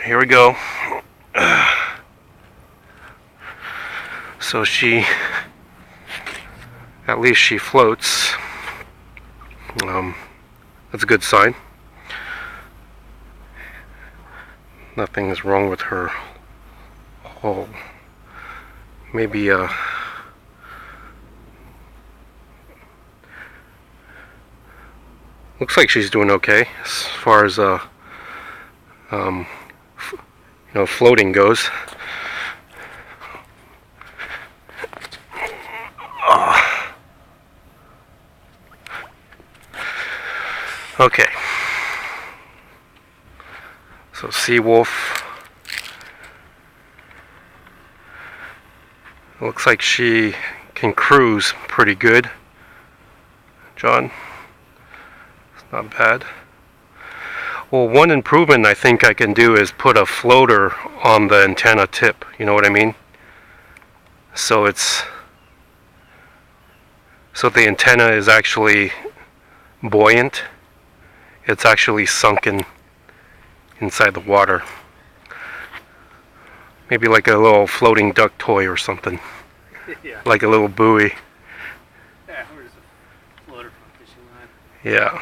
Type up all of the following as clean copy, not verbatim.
Here we go. So at least she floats. That's a good sign. Nothing is wrong with her hull. Maybe looks like she's doing okay as far as floating goes. Okay. So Seawolf. Looks like she can cruise pretty good. John. It's not bad. Well, one improvement I think I can do is put a floater on the antenna tip. You know what I mean? So the antenna is actually buoyant. It's actually sunken inside the water. Maybe like a little floating duck toy or something. Yeah. Like a little buoy. Yeah, or just a floater from a fishing line. Yeah.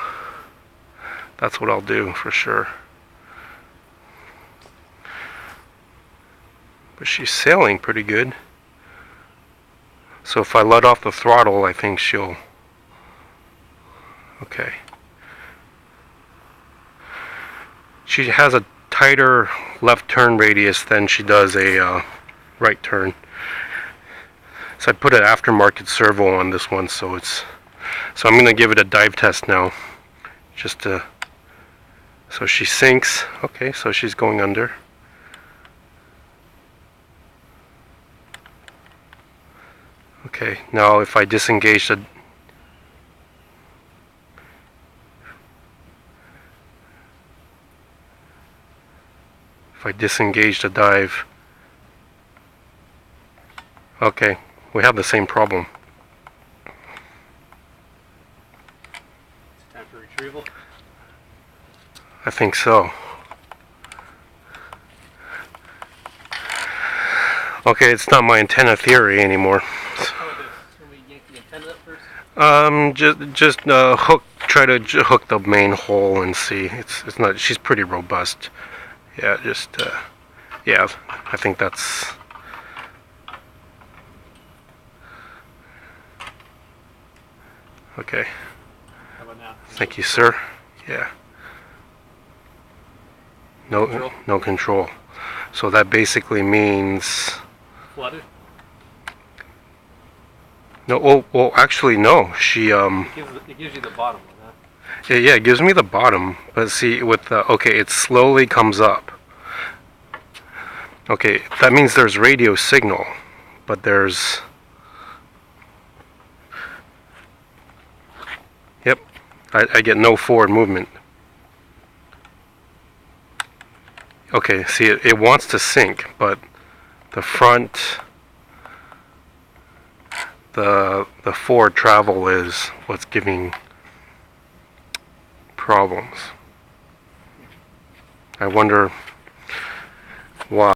That's what I'll do for sure. But she's sailing pretty good. So if I let off the throttle, I think she'll... Okay. She has a tighter left turn radius than she does a right turn. So I put an aftermarket servo on this one, so I'm going to give it a dive test now. Just to... So she sinks. Okay, so she's going under. Okay, now if I disengage the... If I disengage the dive... Okay, we have the same problem. It's time for retrieval. I think so. Okay, it's not my antenna theory anymore. How about this? Can we yank the antenna up first? Just try to hook the main hole and see. It's not. She's pretty robust. Yeah, yeah. I think that's. Okay. How about now? Thank you, sir. Yeah. No control. So that basically means. Flooded? No. Well, actually, no. She It gives you the bottom one, huh? Yeah, it gives me the bottom, but see, with the, okay, it slowly comes up. Okay, that means there's radio signal, but there's, yep, I get no forward movement. Okay, see, it wants to sink, but the front, the forward travel is what's giving problems. I wonder why.